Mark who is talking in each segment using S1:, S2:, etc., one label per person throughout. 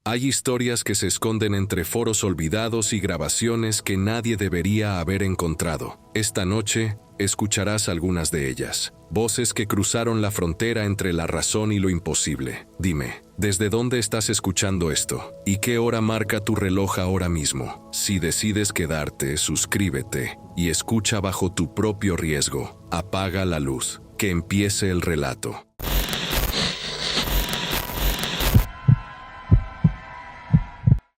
S1: Hay historias que se esconden entre foros olvidados y grabaciones que nadie debería haber encontrado. Esta noche escucharás algunas de ellas. Voces que cruzaron la frontera entre la razón y lo imposible. Dime, ¿desde dónde estás escuchando esto? ¿Y qué hora marca tu reloj ahora mismo? Si decides quedarte, suscríbete y escucha bajo tu propio riesgo. Apaga la luz. Que empiece el relato.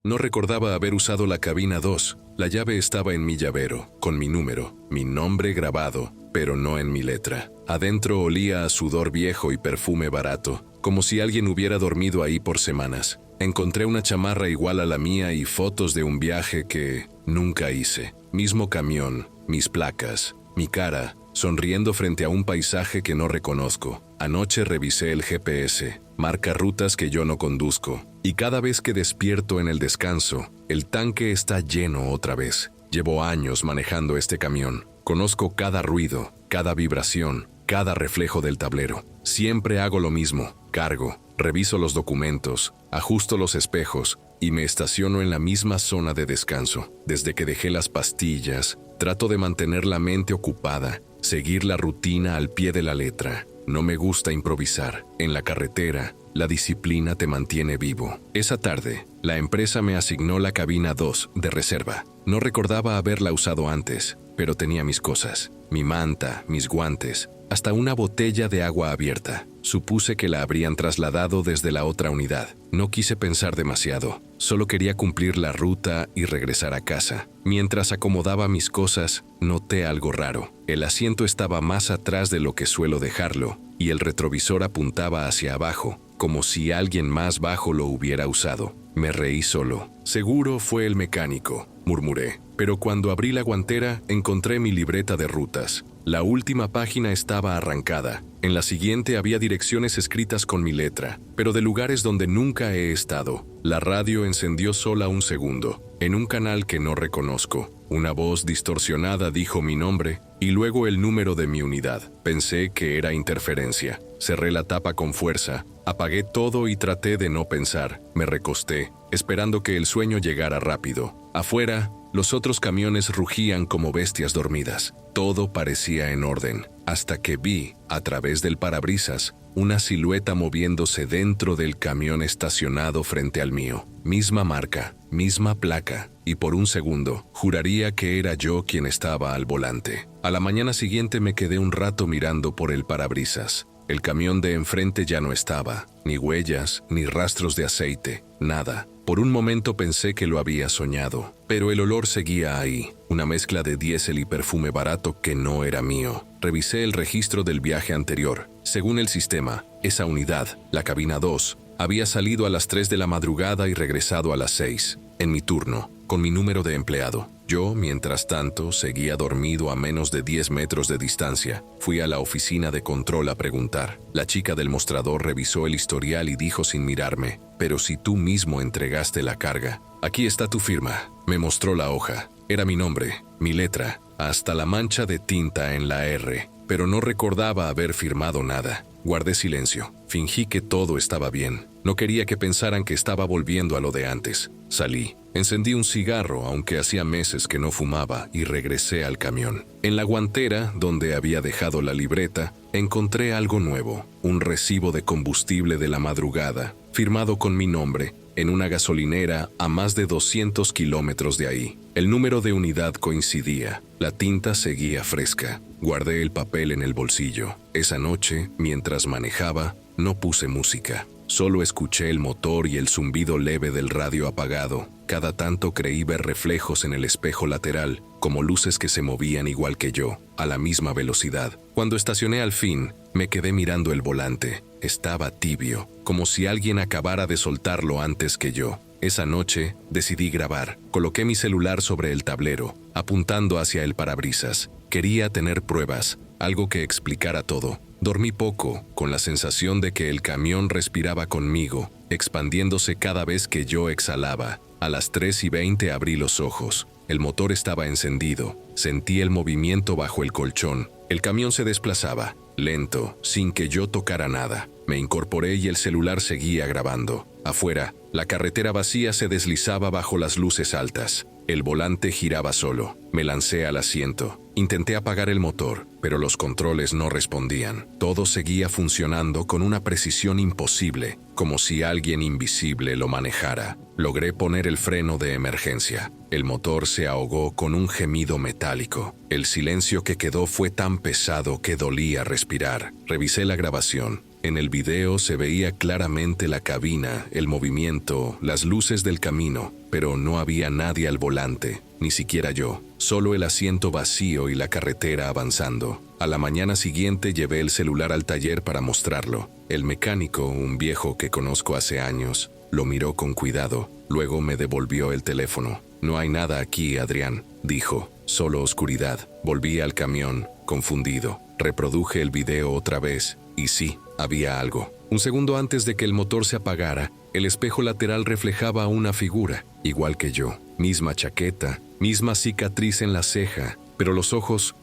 S1: No recordaba haber usado la cabina 2. La llave estaba en mi llavero, con mi número, mi nombre grabado, pero no en mi letra. Adentro olía a sudor viejo y perfume barato, como si alguien hubiera dormido ahí por semanas. Encontré una chamarra igual a la mía y fotos de un viaje que nunca hice. Mismo camión, mis placas, mi cara, sonriendo frente a un paisaje que no reconozco. Anoche revisé el GPS, marca rutas que yo no conduzco, y cada vez que despierto en el descanso, el tanque está lleno otra vez. Llevo años manejando este camión. Conozco cada ruido, cada vibración, cada reflejo del tablero. Siempre hago lo mismo. Cargo, reviso los documentos, ajusto los espejos y me estaciono en la misma zona de descanso. Desde que dejé las pastillas, trato de mantener la mente ocupada, seguir la rutina al pie de la letra. No me gusta improvisar. En la carretera, la disciplina te mantiene vivo. Esa tarde, la empresa me asignó la cabina 2 de reserva. No recordaba haberla usado antes, pero tenía mis cosas, mi manta, mis guantes, hasta una botella de agua abierta. Supuse que la habrían trasladado desde la otra unidad. No quise pensar demasiado. Solo quería cumplir la ruta y regresar a casa. Mientras acomodaba mis cosas, noté algo raro. El asiento estaba más atrás de lo que suelo dejarlo, y el retrovisor apuntaba hacia abajo, como si alguien más bajo lo hubiera usado. Me reí solo. Seguro fue el mecánico, murmuré. Pero cuando abrí la guantera, encontré mi libreta de rutas. La última página estaba arrancada. En la siguiente había direcciones escritas con mi letra, pero de lugares donde nunca he estado. La radio encendió sola un segundo, en un canal que no reconozco. Una voz distorsionada dijo mi nombre y luego el número de mi unidad. Pensé que era interferencia. Cerré la tapa con fuerza, apagué todo y traté de no pensar. Me recosté, esperando que el sueño llegara rápido. Afuera, los otros camiones rugían como bestias dormidas. Todo parecía en orden, hasta que vi, a través del parabrisas, una silueta moviéndose dentro del camión estacionado frente al mío. Misma marca, misma placa, y por un segundo, juraría que era yo quien estaba al volante. A la mañana siguiente me quedé un rato mirando por el parabrisas. El camión de enfrente ya no estaba, ni huellas, ni rastros de aceite, nada. Por un momento pensé que lo había soñado, pero el olor seguía ahí, una mezcla de diésel y perfume barato que no era mío. Revisé el registro del viaje anterior. Según el sistema, esa unidad, la cabina 2, había salido a las 3 de la madrugada y regresado a las 6, en mi turno, con mi número de empleado. Yo, mientras tanto, seguía dormido a menos de 10 metros de distancia. Fui a la oficina de control a preguntar. La chica del mostrador revisó el historial y dijo sin mirarme: «Pero si tú mismo entregaste la carga. Aquí está tu firma». Me mostró la hoja. Era mi nombre, mi letra, hasta la mancha de tinta en la R, pero no recordaba haber firmado nada. Guardé silencio. Fingí que todo estaba bien. No quería que pensaran que estaba volviendo a lo de antes. Salí. Encendí un cigarro, aunque hacía meses que no fumaba, y regresé al camión. En la guantera, donde había dejado la libreta, encontré algo nuevo. Un recibo de combustible de la madrugada, firmado con mi nombre, en una gasolinera a más de 200 kilómetros de ahí. El número de unidad coincidía. La tinta seguía fresca. Guardé el papel en el bolsillo. Esa noche, mientras manejaba, no puse música. Solo escuché el motor y el zumbido leve del radio apagado. Cada tanto creí ver reflejos en el espejo lateral, como luces que se movían igual que yo, a la misma velocidad. Cuando estacioné al fin, me quedé mirando el volante. Estaba tibio, como si alguien acabara de soltarlo antes que yo. Esa noche, decidí grabar. Coloqué mi celular sobre el tablero, apuntando hacia el parabrisas. Quería tener pruebas, algo que explicara todo. Dormí poco, con la sensación de que el camión respiraba conmigo, expandiéndose cada vez que yo exhalaba. A las 3:20 abrí los ojos. El motor estaba encendido. Sentí el movimiento bajo el colchón. El camión se desplazaba, lento, sin que yo tocara nada. Me incorporé y el celular seguía grabando. Afuera, la carretera vacía se deslizaba bajo las luces altas. El volante giraba solo. Me lancé al asiento. Intenté apagar el motor, pero los controles no respondían. Todo seguía funcionando con una precisión imposible, como si alguien invisible lo manejara. Logré poner el freno de emergencia. El motor se ahogó con un gemido metálico. El silencio que quedó fue tan pesado que dolía respirar. Revisé la grabación. En el video se veía claramente la cabina, el movimiento, las luces del camino, pero no había nadie al volante, ni siquiera yo, solo el asiento vacío y la carretera avanzando. A la mañana siguiente llevé el celular al taller para mostrarlo. El mecánico, un viejo que conozco hace años, lo miró con cuidado, luego me devolvió el teléfono. «No hay nada aquí, Adrián», dijo, «solo oscuridad». Volví al camión, confundido. Reproduje el video otra vez, y sí, había algo. Un segundo antes de que el motor se apagara, el espejo lateral reflejaba una figura, igual que yo. Misma chaqueta, misma cicatriz en la ceja, pero los ojos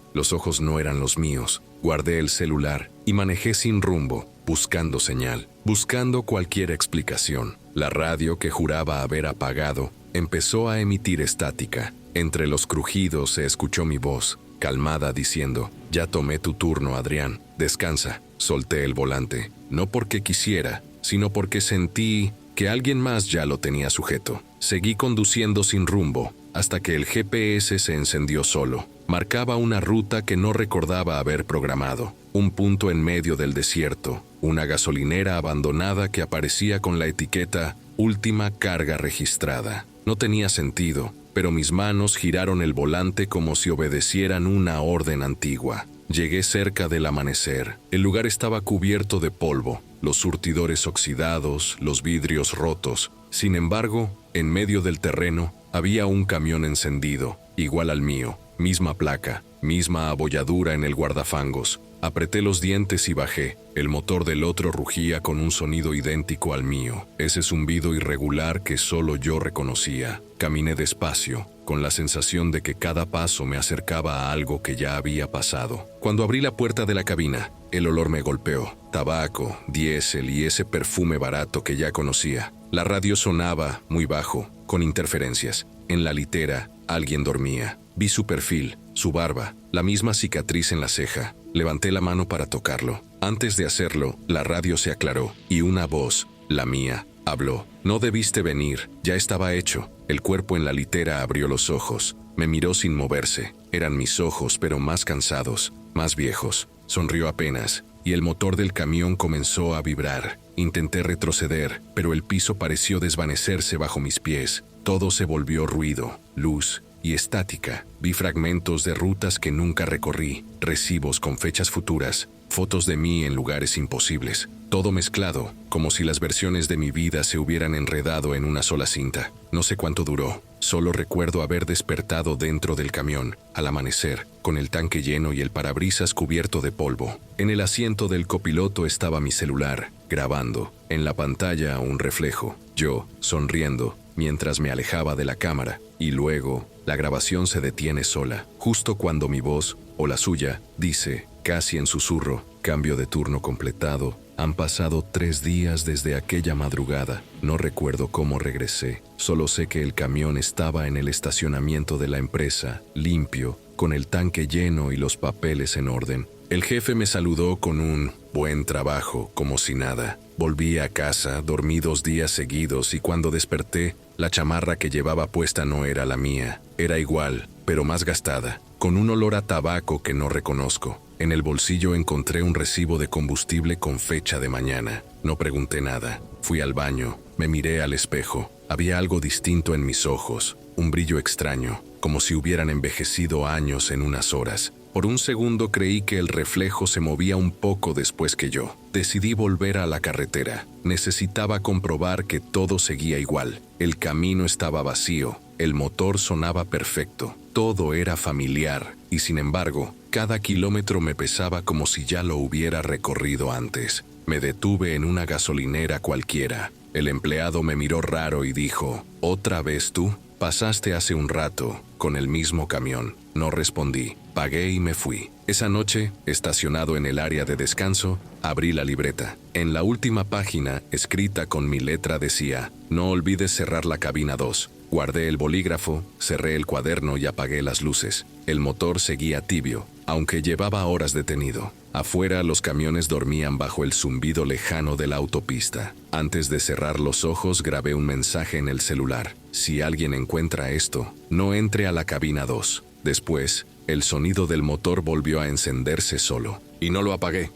S1: no eran los míos. Guardé el celular y manejé sin rumbo, buscando señal, buscando cualquier explicación. La radio que juraba haber apagado empezó a emitir estática. Entre los crujidos se escuchó mi voz, calmada, diciendo: «Ya tomé tu turno, Adrián. Descansa». Solté el volante, no porque quisiera, sino porque sentí que alguien más ya lo tenía sujeto. Seguí conduciendo sin rumbo, hasta que el GPS se encendió solo. Marcaba una ruta que no recordaba haber programado. Un punto en medio del desierto, una gasolinera abandonada que aparecía con la etiqueta «Última carga registrada». No tenía sentido, pero mis manos giraron el volante como si obedecieran una orden antigua. Llegué cerca del amanecer. El lugar estaba cubierto de polvo, los surtidores oxidados, los vidrios rotos. Sin embargo, en medio del terreno había un camión encendido, igual al mío, misma placa, misma abolladura en el guardafangos. Apreté los dientes y bajé. El motor del otro rugía con un sonido idéntico al mío, ese zumbido irregular que solo yo reconocía. Caminé despacio, con la sensación de que cada paso me acercaba a algo que ya había pasado. Cuando abrí la puerta de la cabina, el olor me golpeó. Tabaco, diésel y ese perfume barato que ya conocía. La radio sonaba muy bajo, con interferencias. En la litera, alguien dormía. Vi su perfil, su barba, la misma cicatriz en la ceja. Levanté la mano para tocarlo. Antes de hacerlo, la radio se aclaró y una voz, la mía, habló. «No debiste venir, ya estaba hecho». El cuerpo en la litera abrió los ojos. Me miró sin moverse. Eran mis ojos, pero más cansados, más viejos. Sonrió apenas, y el motor del camión comenzó a vibrar. Intenté retroceder, pero el piso pareció desvanecerse bajo mis pies. Todo se volvió ruido, luz y estática. Vi fragmentos de rutas que nunca recorrí, recibos con fechas futuras, fotos de mí en lugares imposibles. Todo mezclado, como si las versiones de mi vida se hubieran enredado en una sola cinta. No sé cuánto duró. Solo recuerdo haber despertado dentro del camión, al amanecer, con el tanque lleno y el parabrisas cubierto de polvo. En el asiento del copiloto estaba mi celular, grabando. En la pantalla un reflejo, yo, sonriendo, mientras me alejaba de la cámara. Y luego, la grabación se detiene sola, justo cuando mi voz, o la suya, dice, casi en susurro: «Cambio de turno completado. Han pasado 3 días desde aquella madrugada. No recuerdo cómo regresé. Solo sé que el camión estaba en el estacionamiento de la empresa, limpio, con el tanque lleno y los papeles en orden. El jefe me saludó con un buen trabajo, como si nada. Volví a casa, dormí 2 días seguidos y cuando desperté, la chamarra que llevaba puesta no era la mía. Era igual, pero más gastada, con un olor a tabaco que no reconozco. En el bolsillo encontré un recibo de combustible con fecha de mañana. No pregunté nada. Fui al baño, me miré al espejo. Había algo distinto en mis ojos, un brillo extraño, como si hubieran envejecido años en unas horas. Por un segundo creí que el reflejo se movía un poco después que yo. Decidí volver a la carretera. Necesitaba comprobar que todo seguía igual. El camino estaba vacío, el motor sonaba perfecto, todo era familiar y sin embargo, cada kilómetro me pesaba como si ya lo hubiera recorrido antes. Me detuve en una gasolinera cualquiera. El empleado me miró raro y dijo: «¿Otra vez tú?». Pasaste hace un rato, con el mismo camión. No respondí. Pagué y me fui. Esa noche, estacionado en el área de descanso, abrí la libreta. En la última página, escrita con mi letra, decía: no olvides cerrar la cabina 2. Guardé el bolígrafo, cerré el cuaderno y apagué las luces. El motor seguía tibio, aunque llevaba horas detenido. Afuera, los camiones dormían bajo el zumbido lejano de la autopista. Antes de cerrar los ojos, grabé un mensaje en el celular: si alguien encuentra esto, no entre a la cabina 2. Después, el sonido del motor volvió a encenderse solo, y no lo apagué.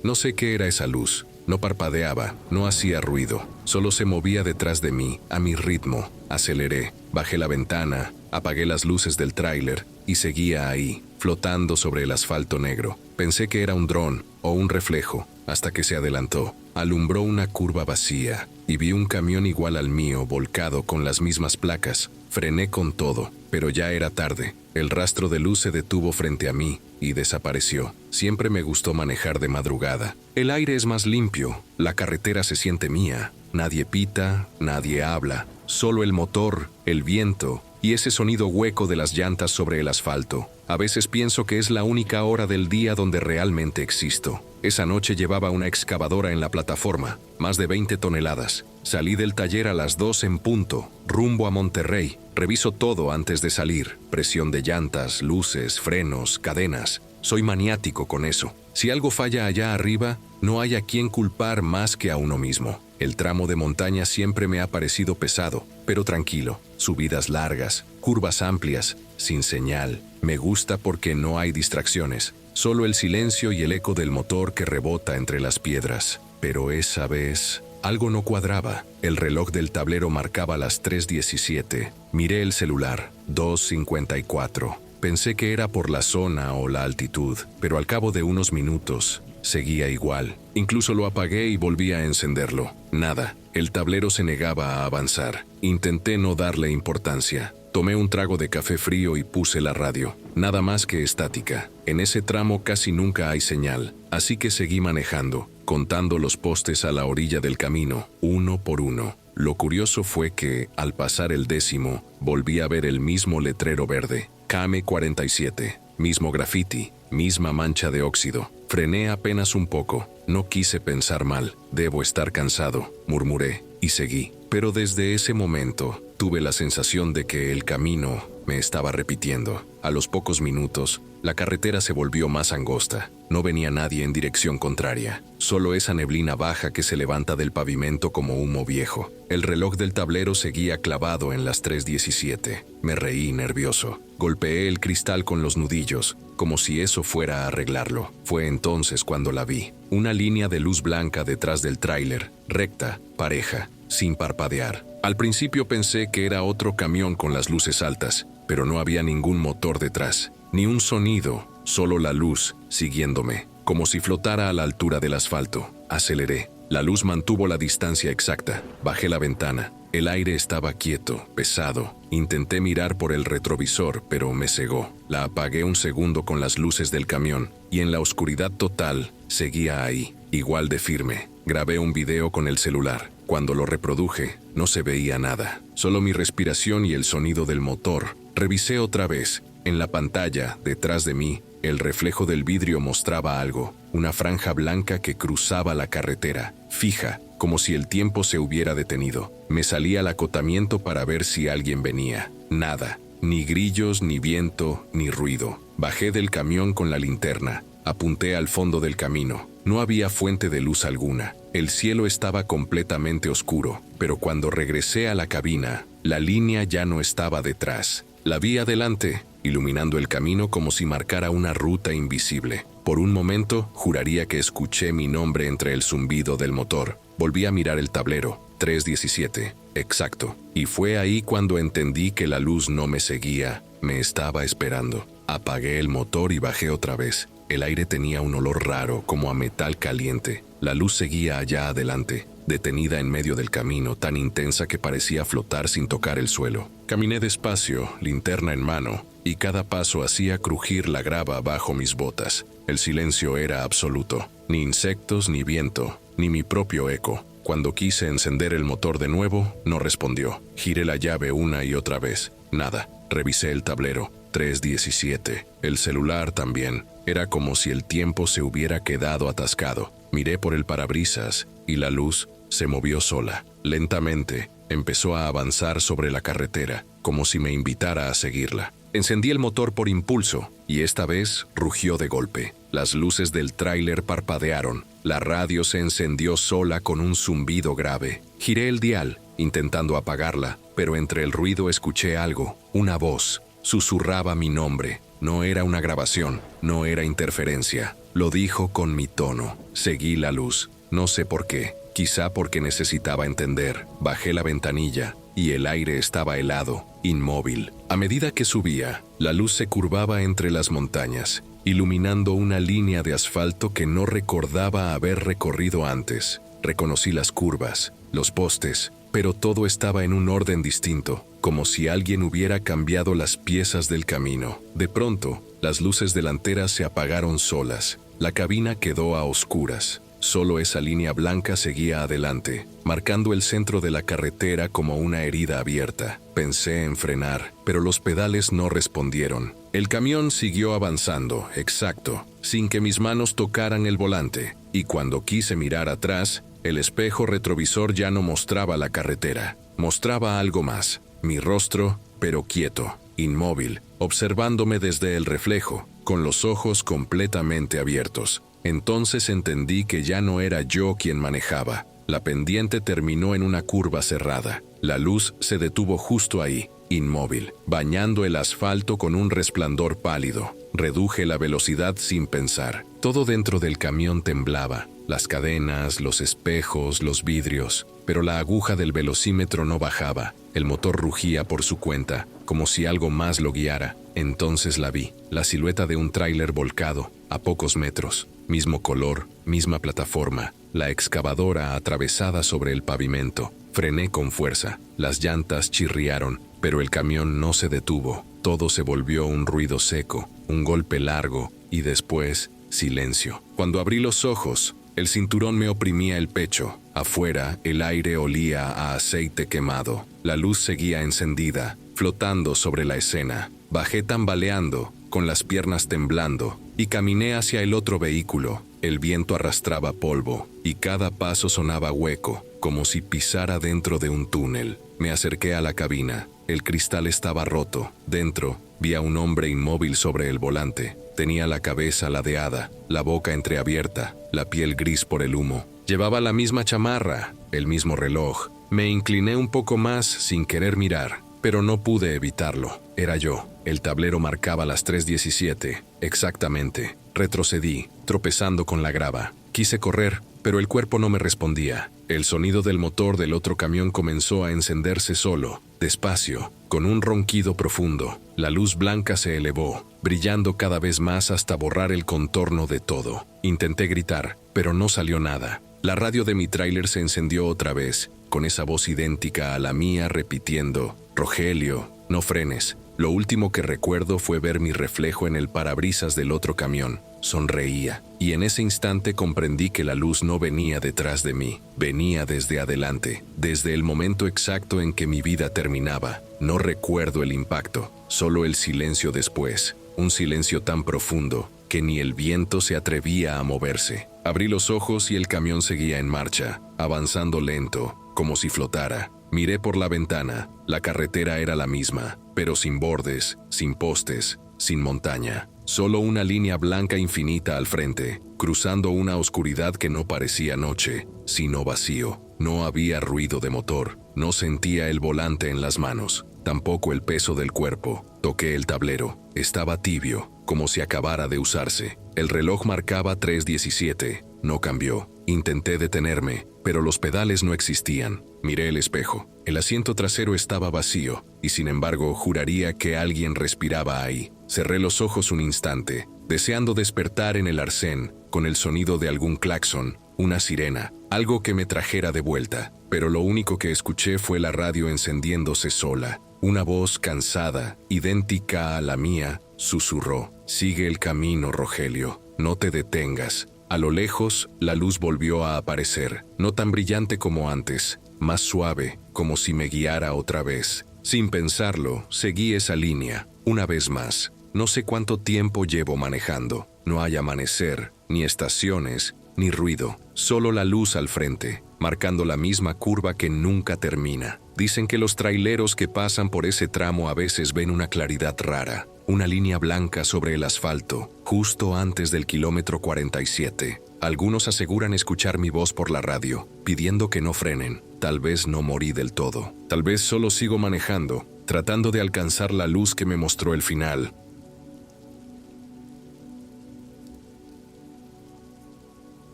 S1: No sé qué era esa luz. No parpadeaba, no hacía ruido, solo se movía detrás de mí, a mi ritmo. Aceleré, bajé la ventana, apagué las luces del tráiler y seguía ahí, flotando sobre el asfalto negro. Pensé que era un dron o un reflejo, hasta que se adelantó. Alumbró una curva vacía y vi un camión igual al mío volcado con las mismas placas. Frené con todo, pero ya era tarde. El rastro de luz se detuvo frente a mí y desapareció. Siempre me gustó manejar de madrugada. El aire es más limpio, la carretera se siente mía. Nadie pita, nadie habla, solo el motor, el viento y ese sonido hueco de las llantas sobre el asfalto. A veces pienso que es la única hora del día donde realmente existo. Esa noche llevaba una excavadora en la plataforma, más de 20 toneladas. Salí del taller a las 2 en punto, rumbo a Monterrey. Reviso todo antes de salir: presión de llantas, luces, frenos, cadenas. Soy maniático con eso. Si algo falla allá arriba, no hay a quien culpar más que a uno mismo. El tramo de montaña siempre me ha parecido pesado, pero tranquilo. Subidas largas, curvas amplias, sin señal. Me gusta porque no hay distracciones, solo el silencio y el eco del motor que rebota entre las piedras. Pero esa vez algo no cuadraba. El reloj del tablero marcaba las 3:17. Miré el celular, 2:54. Pensé que era por la zona o la altitud, pero al cabo de unos minutos seguía igual. Incluso lo apagué y volví a encenderlo. Nada. El tablero se negaba a avanzar. Intenté no darle importancia. Tomé un trago de café frío y puse la radio. Nada más que estática. En ese tramo casi nunca hay señal, así que seguí manejando, contando los postes a la orilla del camino, uno por uno. Lo curioso fue que, al pasar el 10º, volví a ver el mismo letrero verde, Kame 47, mismo graffiti, misma mancha de óxido. Frené apenas un poco. No quise pensar mal. Debo estar cansado, murmuré, y seguí. Pero desde ese momento, tuve la sensación de que el camino me estaba repitiendo. A los pocos minutos, la carretera se volvió más angosta. No venía nadie en dirección contraria, solo esa neblina baja que se levanta del pavimento como humo viejo. El reloj del tablero seguía clavado en las 3:17. Me reí nervioso. Golpeé el cristal con los nudillos, como si eso fuera a arreglarlo. Fue entonces cuando la vi. Una línea de luz blanca detrás del tráiler, recta, pareja, sin parpadear. Al principio pensé que era otro camión con las luces altas, pero no había ningún motor detrás, ni un sonido, solo la luz siguiéndome, como si flotara a la altura del asfalto. Aceleré. La luz mantuvo la distancia exacta. Bajé la ventana. El aire estaba quieto, pesado. Intenté mirar por el retrovisor, pero me cegó. La apagué un segundo con las luces del camión, y en la oscuridad total, seguía ahí, igual de firme. Grabé un video con el celular. Cuando lo reproduje, no se veía nada, solo mi respiración y el sonido del motor. Revisé otra vez. En la pantalla, detrás de mí, el reflejo del vidrio mostraba algo, una franja blanca que cruzaba la carretera, fija, como si el tiempo se hubiera detenido. Me salí al acotamiento para ver si alguien venía. Nada, ni grillos, ni viento, ni ruido. Bajé del camión con la linterna. Apunté al fondo del camino. No había fuente de luz alguna. El cielo estaba completamente oscuro, pero cuando regresé a la cabina, la línea ya no estaba detrás. La vi adelante, iluminando el camino como si marcara una ruta invisible. Por un momento, juraría que escuché mi nombre entre el zumbido del motor. Volví a mirar el tablero. 3:17. Exacto. Y fue ahí cuando entendí que la luz no me seguía, me estaba esperando. Apagué el motor y bajé otra vez. El aire tenía un olor raro, como a metal caliente. La luz seguía allá adelante, detenida en medio del camino, tan intensa que parecía flotar sin tocar el suelo. Caminé despacio, linterna en mano, y cada paso hacía crujir la grava bajo mis botas. El silencio era absoluto. Ni insectos, ni viento, ni mi propio eco. Cuando quise encender el motor de nuevo, no respondió. Giré la llave una y otra vez. Nada. Revisé el tablero. 3:17. El celular también. Era como si el tiempo se hubiera quedado atascado. Miré por el parabrisas y la luz se movió sola. Lentamente, empezó a avanzar sobre la carretera, como si me invitara a seguirla. Encendí el motor por impulso, y esta vez rugió de golpe. Las luces del tráiler parpadearon. La radio se encendió sola con un zumbido grave. Giré el dial, intentando apagarla, pero entre el ruido escuché algo, una voz. Susurraba mi nombre. No era una grabación, no era interferencia. Lo dijo con mi tono. Seguí la luz. No sé por qué. Quizá porque necesitaba entender. Bajé la ventanilla y el aire estaba helado, inmóvil. A medida que subía, la luz se curvaba entre las montañas, iluminando una línea de asfalto que no recordaba haber recorrido antes. Reconocí las curvas, los postes, pero todo estaba en un orden distinto, como si alguien hubiera cambiado las piezas del camino. De pronto, las luces delanteras se apagaron solas. La cabina quedó a oscuras. Solo esa línea blanca seguía adelante, marcando el centro de la carretera como una herida abierta. Pensé en frenar, pero los pedales no respondieron. El camión siguió avanzando, exacto, sin que mis manos tocaran el volante, y cuando quise mirar atrás, el espejo retrovisor ya no mostraba la carretera. Mostraba algo más, mi rostro, pero quieto, inmóvil, observándome desde el reflejo, con los ojos completamente abiertos. Entonces entendí que ya no era yo quien manejaba. La pendiente terminó en una curva cerrada. La luz se detuvo justo ahí, inmóvil, bañando el asfalto con un resplandor pálido. Reduje la velocidad sin pensar. Todo dentro del camión temblaba. Las cadenas, los espejos, los vidrios. Pero la aguja del velocímetro no bajaba. El motor rugía por su cuenta, como si algo más lo guiara. Entonces la vi, la silueta de un tráiler volcado, a pocos metros. Mismo color, misma plataforma, la excavadora atravesada sobre el pavimento. Frené con fuerza, las llantas chirriaron, pero el camión no se detuvo. Todo se volvió un ruido seco, un golpe largo, y después, silencio. Cuando abrí los ojos, el cinturón me oprimía el pecho. Afuera, el aire olía a aceite quemado. La luz seguía encendida, flotando sobre la escena. Bajé tambaleando, con las piernas temblando, y caminé hacia el otro vehículo. El viento arrastraba polvo, y cada paso sonaba hueco, como si pisara dentro de un túnel. Me acerqué a la cabina. El cristal estaba roto. Dentro, vi a un hombre inmóvil sobre el volante. Tenía la cabeza ladeada, la boca entreabierta, la piel gris por el humo. Llevaba la misma chamarra, el mismo reloj. Me incliné un poco más sin querer mirar, pero no pude evitarlo. Era yo. El tablero marcaba las 3:17, exactamente. Retrocedí, tropezando con la grava. Quise correr, pero el cuerpo no me respondía. El sonido del motor del otro camión comenzó a encenderse solo, despacio, con un ronquido profundo. La luz blanca se elevó, brillando cada vez más hasta borrar el contorno de todo. Intenté gritar, pero no salió nada. La radio de mi tráiler se encendió otra vez, con esa voz idéntica a la mía repitiendo: «Rogelio, no frenes». Lo último que recuerdo fue ver mi reflejo en el parabrisas del otro camión. Sonreía, y en ese instante comprendí que la luz no venía detrás de mí, venía desde adelante, desde el momento exacto en que mi vida terminaba. No recuerdo el impacto, solo el silencio después, un silencio tan profundo que ni el viento se atrevía a moverse. Abrí los ojos y el camión seguía en marcha, avanzando lento, como si flotara. Miré por la ventana. La carretera era la misma, pero sin bordes, sin postes, sin montaña. Solo una línea blanca infinita al frente, cruzando una oscuridad que no parecía noche, sino vacío. No había ruido de motor, no sentía el volante en las manos, tampoco el peso del cuerpo. Toqué el tablero. Estaba tibio, como si acabara de usarse. El reloj marcaba 3:17. No cambió. Intenté detenerme, pero los pedales no existían. Miré el espejo. El asiento trasero estaba vacío, y sin embargo juraría que alguien respiraba ahí. Cerré los ojos un instante, deseando despertar en el arcén, con el sonido de algún claxon, una sirena, algo que me trajera de vuelta. Pero lo único que escuché fue la radio encendiéndose sola. Una voz cansada, idéntica a la mía, susurró: «Sigue el camino, Rogelio. no te detengas. A lo lejos, la luz volvió a aparecer, no tan brillante como antes, más suave, como si me guiara otra vez. Sin pensarlo, seguí esa línea, una vez más. No sé cuánto tiempo llevo manejando. No hay amanecer, ni estaciones, ni ruido. Solo la luz al frente, marcando la misma curva que nunca termina. Dicen que los traileros que pasan por ese tramo a veces ven una claridad rara. Una línea blanca sobre el asfalto, justo antes del kilómetro 47. Algunos aseguran escuchar mi voz por la radio, pidiendo que no frenen. Tal vez no morí del todo. Tal vez solo sigo manejando, tratando de alcanzar la luz que me mostró el final.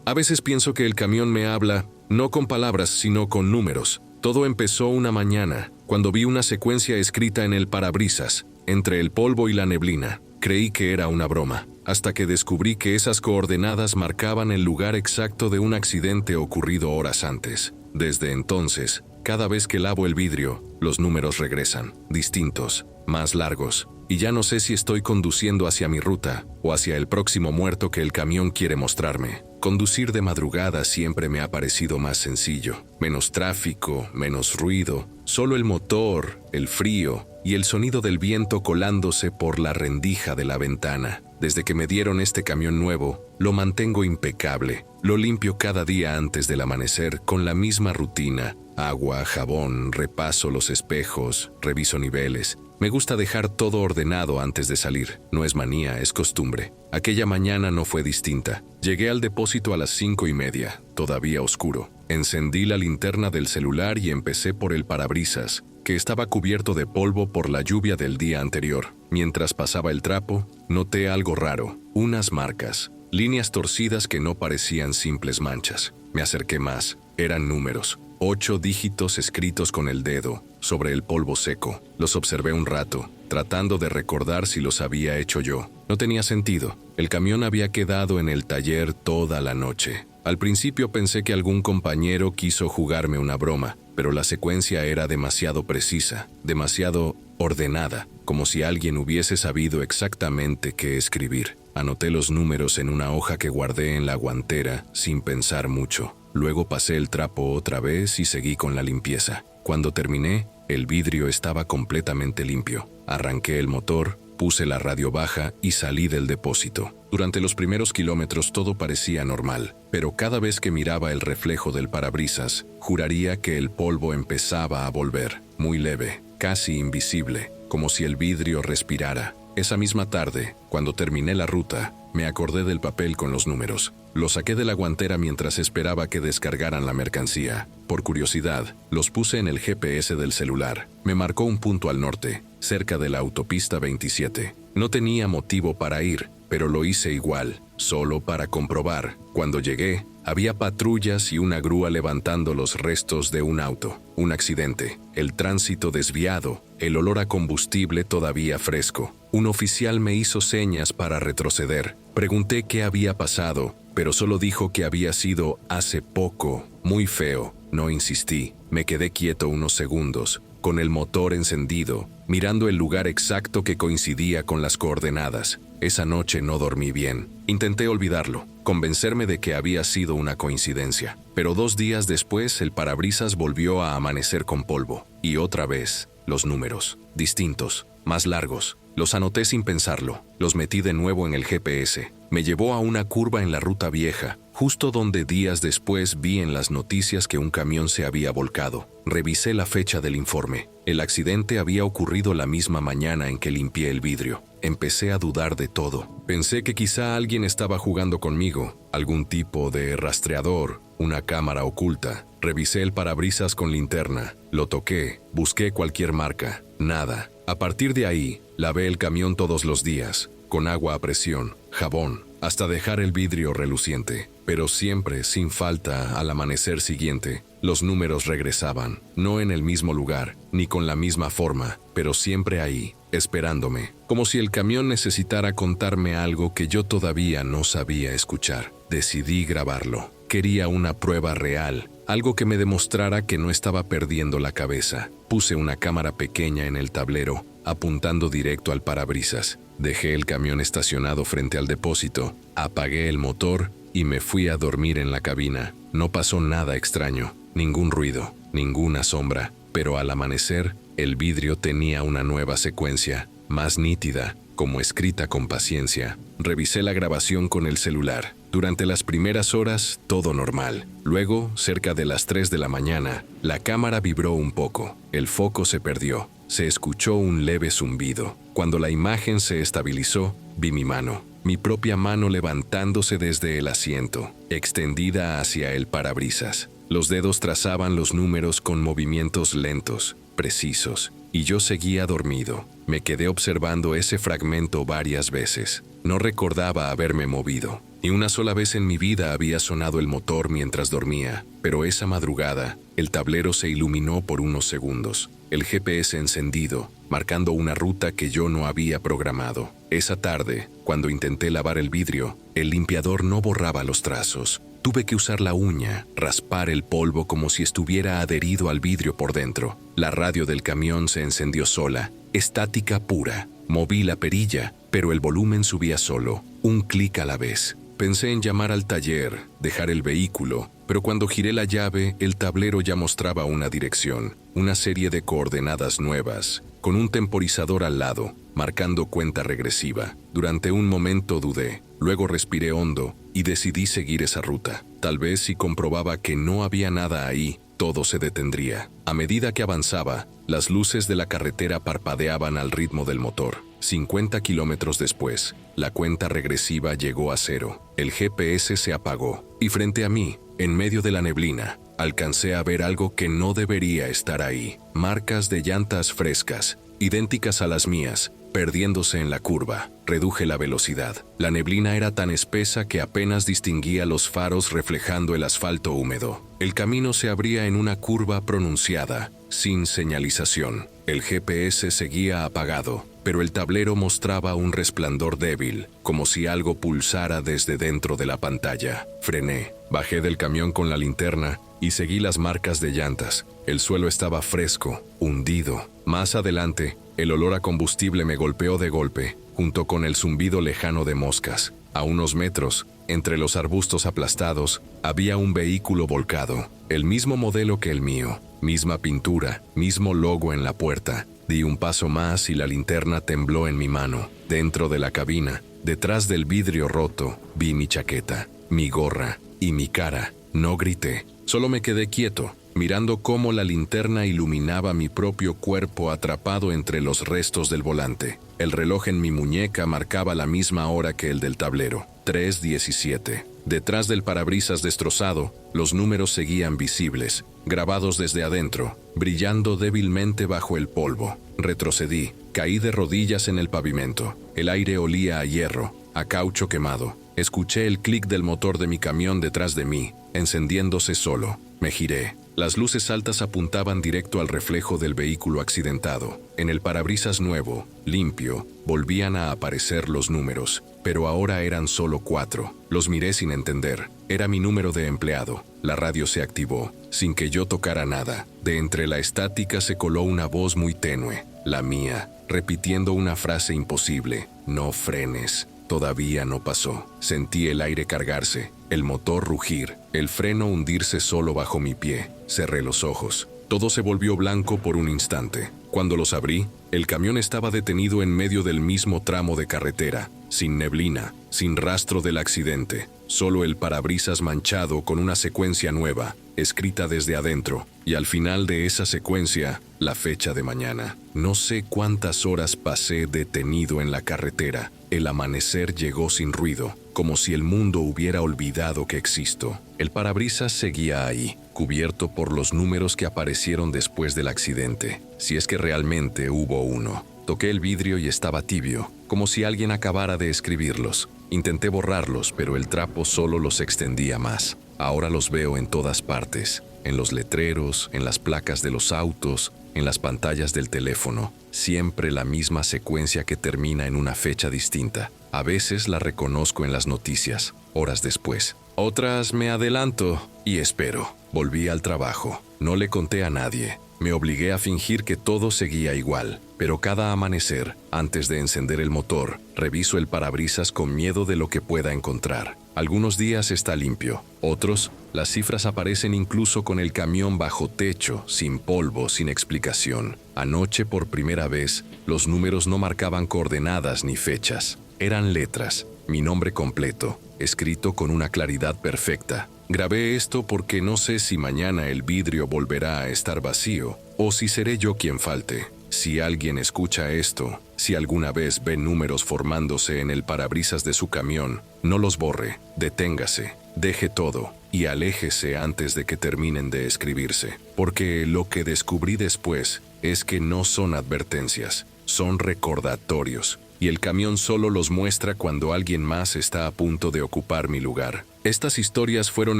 S1: A veces pienso que el camión me habla, no con palabras, sino con números. Todo empezó una mañana, cuando vi una secuencia escrita en el parabrisas, entre el polvo y la neblina. Creí que era una broma, hasta que descubrí que esas coordenadas marcaban el lugar exacto de un accidente ocurrido horas antes. Desde entonces, cada vez que lavo el vidrio, los números regresan, distintos, más largos, y ya no sé si estoy conduciendo hacia mi ruta o hacia el próximo muerto que el camión quiere mostrarme. Conducir de madrugada siempre me ha parecido más sencillo. Menos tráfico, menos ruido, solo el motor, el frío y el sonido del viento colándose por la rendija de la ventana. Desde que me dieron este camión nuevo, lo mantengo impecable. Lo limpio cada día antes del amanecer con la misma rutina. Agua, jabón, repaso los espejos, reviso niveles. Me gusta dejar todo ordenado antes de salir. No es manía, es costumbre. Aquella mañana no fue distinta. Llegué al depósito a las 5:30, todavía oscuro. Encendí la linterna del celular y empecé por el parabrisas, que estaba cubierto de polvo por la lluvia del día anterior. Mientras pasaba el trapo, noté algo raro, unas marcas, líneas torcidas que no parecían simples manchas. Me acerqué más, eran números, 8 dígitos escritos con el dedo, sobre el polvo seco. Los observé un rato, tratando de recordar si los había hecho yo. No tenía sentido, el camión había quedado en el taller toda la noche. Al principio pensé que algún compañero quiso jugarme una broma, pero la secuencia era demasiado precisa, demasiado ordenada, como si alguien hubiese sabido exactamente qué escribir. Anoté los números en una hoja que guardé en la guantera sin pensar mucho. Luego pasé el trapo otra vez y seguí con la limpieza. Cuando terminé, el vidrio estaba completamente limpio. Arranqué el motor, puse la radio baja y salí del depósito. Durante los primeros kilómetros todo parecía normal, pero cada vez que miraba el reflejo del parabrisas, juraría que el polvo empezaba a volver, muy leve, casi invisible, como si el vidrio respirara. Esa misma tarde, cuando terminé la ruta, me acordé del papel con los números. Los saqué de la guantera mientras esperaba que descargaran la mercancía. Por curiosidad, los puse en el GPS del celular. Me marcó un punto al norte, cerca de la autopista 27. No tenía motivo para ir, pero lo hice igual, solo para comprobar. Cuando llegué, había patrullas y una grúa levantando los restos de un auto. Un accidente, el tránsito desviado, el olor a combustible todavía fresco. Un oficial me hizo señas para retroceder. Pregunté qué había pasado, pero solo dijo que había sido hace poco, muy feo. No insistí. Me quedé quieto unos segundos, con el motor encendido, mirando el lugar exacto que coincidía con las coordenadas. Esa noche no dormí bien. Intenté olvidarlo, convencerme de que había sido una coincidencia. Pero 2 días después el parabrisas volvió a amanecer con polvo. Y otra vez, los números, distintos, más largos. Los anoté sin pensarlo. Los metí de nuevo en el GPS. Me llevó a una curva en la ruta vieja, justo donde días después vi en las noticias que un camión se había volcado. Revisé la fecha del informe. El accidente había ocurrido la misma mañana en que limpié el vidrio. Empecé a dudar de todo. Pensé que quizá alguien estaba jugando conmigo, algún tipo de rastreador, una cámara oculta. Revisé el parabrisas con linterna, lo toqué, busqué cualquier marca, nada. A partir de ahí, lavé el camión todos los días, con agua a presión, jabón, hasta dejar el vidrio reluciente. Pero siempre, sin falta, al amanecer siguiente, los números regresaban, no en el mismo lugar, ni con la misma forma, pero siempre ahí, esperándome, como si el camión necesitara contarme algo que yo todavía no sabía escuchar. Decidí grabarlo. Quería una prueba real, algo que me demostrara que no estaba perdiendo la cabeza. Puse una cámara pequeña en el tablero, apuntando directo al parabrisas. Dejé el camión estacionado frente al depósito, apagué el motor y me fui a dormir en la cabina. No pasó nada extraño, ningún ruido, ninguna sombra, pero al amanecer, el vidrio tenía una nueva secuencia, más nítida, como escrita con paciencia. Revisé la grabación con el celular. Durante las primeras horas, todo normal. Luego, cerca de las 3 de la mañana, la cámara vibró un poco. El foco se perdió. Se escuchó un leve zumbido. Cuando la imagen se estabilizó, vi mi mano. Mi propia mano levantándose desde el asiento, extendida hacia el parabrisas. Los dedos trazaban los números con movimientos lentos, precisos, y yo seguía dormido. Me quedé observando ese fragmento varias veces. No recordaba haberme movido. Ni una sola vez en mi vida había sonado el motor mientras dormía, pero esa madrugada, el tablero se iluminó por unos segundos. El GPS encendido, marcando una ruta que yo no había programado. Esa tarde, cuando intenté lavar el vidrio, el limpiador no borraba los trazos. Tuve que usar la uña, raspar el polvo como si estuviera adherido al vidrio por dentro. La radio del camión se encendió sola, estática pura. Moví la perilla, pero el volumen subía solo, un clic a la vez. Pensé en llamar al taller, dejar el vehículo, pero cuando giré la llave, el tablero ya mostraba una dirección, una serie de coordenadas nuevas, con un temporizador al lado, marcando cuenta regresiva. Durante un momento dudé, luego respiré hondo y decidí seguir esa ruta. Tal vez si comprobaba que no había nada ahí, todo se detendría. A medida que avanzaba, las luces de la carretera parpadeaban al ritmo del motor. 50 kilómetros después, la cuenta regresiva llegó a 0. El GPS se apagó, y frente a mí, en medio de la neblina, alcancé a ver algo que no debería estar ahí. Marcas de llantas frescas, idénticas a las mías, perdiéndose en la curva. Reduje la velocidad. La neblina era tan espesa que apenas distinguía los faros reflejando el asfalto húmedo. El camino se abría en una curva pronunciada, sin señalización. El GPS seguía apagado, pero el tablero mostraba un resplandor débil, como si algo pulsara desde dentro de la pantalla. Frené, bajé del camión con la linterna y seguí las marcas de llantas. El suelo estaba fresco, hundido. Más adelante, el olor a combustible me golpeó de golpe, junto con el zumbido lejano de moscas. A unos metros, entre los arbustos aplastados, había un vehículo volcado, el mismo modelo que el mío, misma pintura, mismo logo en la puerta. Di un paso más y la linterna tembló en mi mano. Dentro de la cabina, detrás del vidrio roto, vi mi chaqueta, mi gorra y mi cara. No grité, solo me quedé quieto, mirando cómo la linterna iluminaba mi propio cuerpo atrapado entre los restos del volante. El reloj en mi muñeca marcaba la misma hora que el del tablero, 3:17. Detrás del parabrisas destrozado, los números seguían visibles, grabados desde adentro, brillando débilmente bajo el polvo. Retrocedí, caí de rodillas en el pavimento. El aire olía a hierro, a caucho quemado. Escuché el clic del motor de mi camión detrás de mí, encendiéndose solo. Me giré. Las luces altas apuntaban directo al reflejo del vehículo accidentado. En el parabrisas nuevo, limpio, volvían a aparecer los números, pero ahora eran solo 4. Los miré sin entender. Era mi número de empleado. La radio se activó, sin que yo tocara nada. De entre la estática se coló una voz muy tenue, la mía, repitiendo una frase imposible: no frenes. Todavía no pasó. Sentí el aire cargarse, el motor rugir, el freno hundirse solo bajo mi pie. Cerré los ojos. Todo se volvió blanco por un instante. Cuando los abrí, el camión estaba detenido en medio del mismo tramo de carretera, sin neblina, sin rastro del accidente, solo el parabrisas manchado con una secuencia nueva, escrita desde adentro, y al final de esa secuencia, la fecha de mañana. No sé cuántas horas pasé detenido en la carretera. El amanecer llegó sin ruido, como si el mundo hubiera olvidado que existo. El parabrisas seguía ahí, cubierto por los números que aparecieron después del accidente, si es que realmente hubo uno. Toqué el vidrio y estaba tibio, como si alguien acabara de escribirlos. Intenté borrarlos, pero el trapo solo los extendía más. Ahora los veo en todas partes, en los letreros, en las placas de los autos, en las pantallas del teléfono. Siempre la misma secuencia que termina en una fecha distinta. A veces la reconozco en las noticias, horas después. Otras me adelanto y espero. Volví al trabajo. No le conté a nadie. Me obligué a fingir que todo seguía igual, pero cada amanecer, antes de encender el motor, reviso el parabrisas con miedo de lo que pueda encontrar. Algunos días está limpio, otros, las cifras aparecen incluso con el camión bajo techo, sin polvo, sin explicación. Anoche, por primera vez, los números no marcaban coordenadas ni fechas. Eran letras, mi nombre completo, escrito con una claridad perfecta. Grabé esto porque no sé si mañana el vidrio volverá a estar vacío o si seré yo quien falte. Si alguien escucha esto, si alguna vez ve números formándose en el parabrisas de su camión, no los borre, deténgase, deje todo y aléjese antes de que terminen de escribirse. Porque lo que descubrí después es que no son advertencias, son recordatorios. Y el camión solo los muestra cuando alguien más está a punto de ocupar mi lugar. Estas historias fueron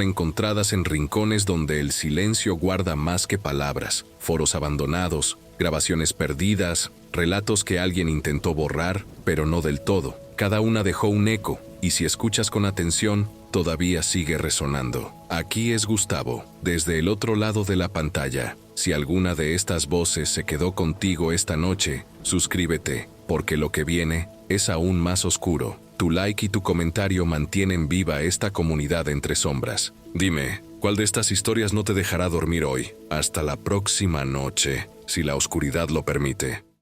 S1: encontradas en rincones donde el silencio guarda más que palabras, foros abandonados, grabaciones perdidas, relatos que alguien intentó borrar, pero no del todo. Cada una dejó un eco, y si escuchas con atención, todavía sigue resonando. Aquí es Gustavo, desde el otro lado de la pantalla. Si alguna de estas voces se quedó contigo esta noche, suscríbete, porque lo que viene es aún más oscuro. Tu like y tu comentario mantienen viva esta comunidad entre sombras. Dime, ¿cuál de estas historias no te dejará dormir hoy? Hasta la próxima noche, si la oscuridad lo permite.